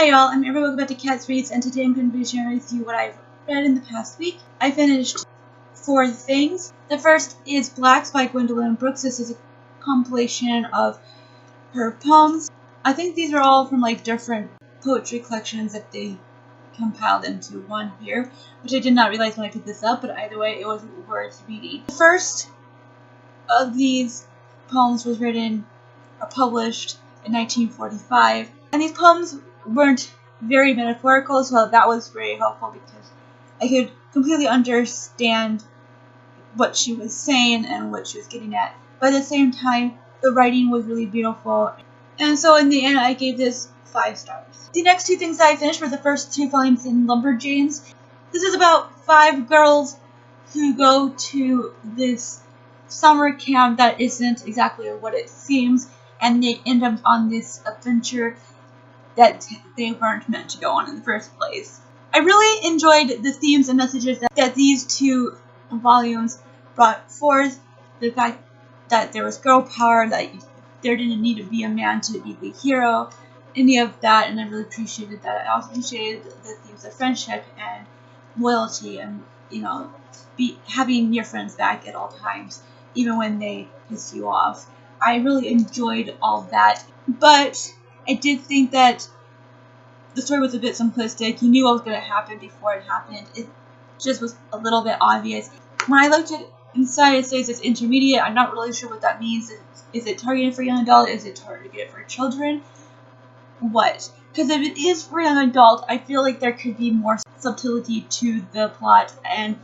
Hi y'all, I'm Amber, welcome back to Cats Reads, and today I'm going to be sharing with you what I've read in the past week. I finished 4 things. The first is Blacks by Wendelin Brooks. This is a compilation of her poems. I think these are all from like different poetry collections that they compiled into one here, which I did not realize when I picked this up, but either way it was worth reading. The first of these poems was written or published in 1945, and these poems weren't very metaphorical, so that was very helpful because I could completely understand what she was saying and what she was getting at. But at the same time, the writing was really beautiful, and so in the end I gave this 5 stars. The next 2 things that I finished were the first 2 volumes in Lumberjacks. This is about 5 girls who go to this summer camp that isn't exactly what it seems, and they end up on this adventure that they weren't meant to go on in the first place. I really enjoyed the themes and messages that these 2 volumes brought forth. The fact that there was girl power, that there didn't need to be a man to be the hero, any of that, and I really appreciated that. I also appreciated the themes of friendship and loyalty, and having your friends back at all times, even when they piss you off. I really enjoyed all that, but I did think that the story was a bit simplistic. You knew what was going to happen before it happened. It just was a little bit obvious. When I looked at inside, it says it's intermediate. I'm not really sure what that means. Is it targeted for young adult? Is it targeted for children? What? Because if it is for young adult, I feel like there could be more subtlety to the plot and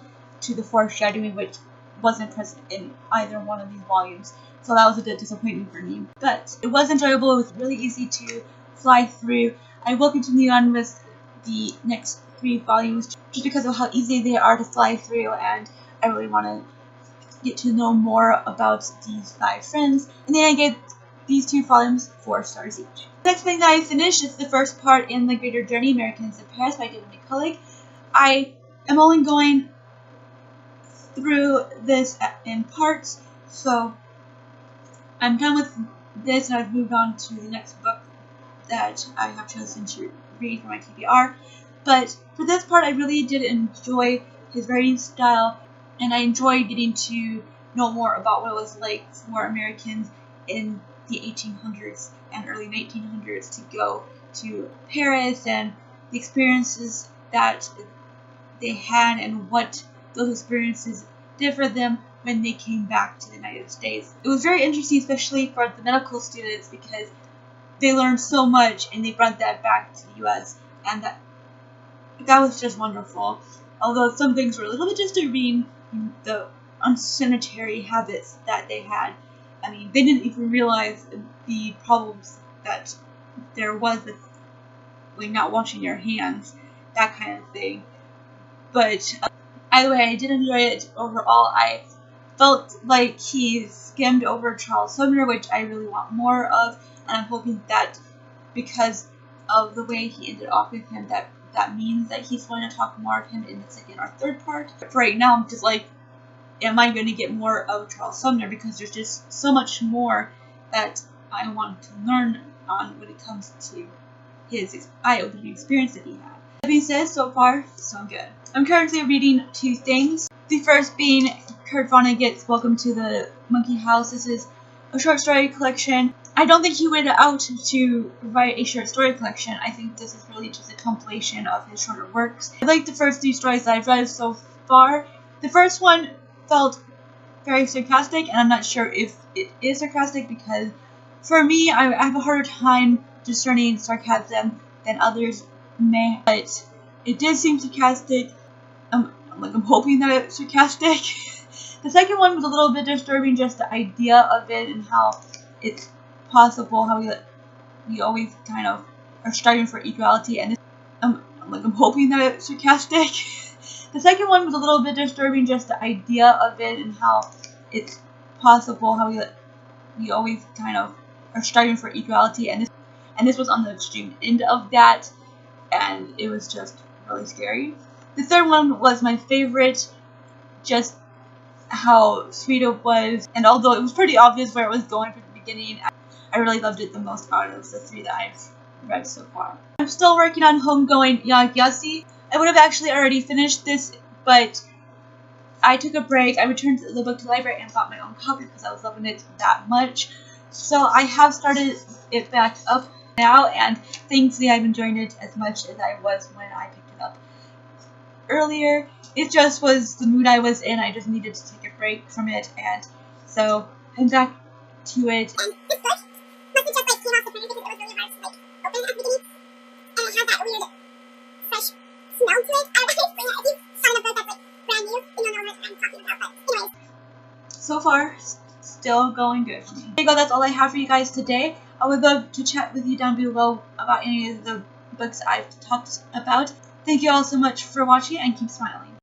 to the foreshadowing, which wasn't present in either one of these volumes. So that was a bit disappointing for me. But it was enjoyable. It was really easy to fly through. I will continue on with the next 3 volumes just because of how easy they are to fly through, and I really want to get to know more about these 5 friends. And then I gave these 2 volumes 4 stars each. The next thing that I finished is the first part in The Greater Journey, Americans in Paris by David McCullough. I am only going through this in parts, so I'm done with this and I've moved on to the next book that I have chosen to read for my TBR. But for this part, I really did enjoy his writing style, and I enjoyed getting to know more about what it was like for Americans in the 1800s and early 1900s to go to Paris, and the experiences that they had and what those experiences did for them when they came back to the United States. It was very interesting, especially for the medical students, because they learned so much and they brought that back to the U.S. and that was just wonderful. Although some things were a little bit disturbing, the unsanitary habits that they had. I mean, they didn't even realize the problems that there was with like not washing your hands, that kind of thing. But either way, I did enjoy it overall. I felt like he skimmed over Charles Sumner, which I really want more of, and I'm hoping that because of the way he ended off with him, that means that he's going to talk more of him in the 2nd or 3rd part. But for right now, I'm just like, am I going to get more of Charles Sumner? Because there's just so much more that I want to learn on when it comes to his eye-opening experience that he had. That being said, so far, so good. I'm currently reading 2 things. The first being Kurt Vonnegut's Welcome to the Monkey House. This is a short story collection. I don't think he went out to write a short story collection. I think this is really just a compilation of his shorter works. I like the first 3 stories that I've read so far. The first one felt very sarcastic, and I'm not sure if it is sarcastic because for me, I have a harder time discerning sarcasm than others may, but it did seem sarcastic. I'm hoping that it's sarcastic. The second one was a little bit disturbing, just the idea of it and how it's possible, how we always kind of are striving for equality, and I'm hoping that it's sarcastic. The second one was a little bit disturbing, just the idea of it and how it's possible, how we always kind of are striving for equality, and this was on the extreme end of that, and it was just really scary. The third one was my favorite, just how sweet it was, and although it was pretty obvious where it was going from the beginning, I really loved it the most out of the 3 that I've read so far. I'm still working on Homegoing Yagasi. I would have actually already finished this, but I took a break. I returned the book to the library and bought my own copy because I was loving it that much. So I have started it back up now, and thankfully I'm enjoying it as much as I was when I picked it up earlier. It just was the mood I was in. I just needed to take a break from it, and so I'm back to it. And this book must have just like came off the printer because it was really hard to like open at the beginning, and it had that weird fresh smell to it. I don't know how to explain it. If you find a book that's like brand new, then you'll know what I'm talking about. But anyways, so far still going good for me. There you go. That's all I have for you guys today. I would love to chat with you down below about any of the books I've talked about. Thank you all so much for watching, and keep smiling.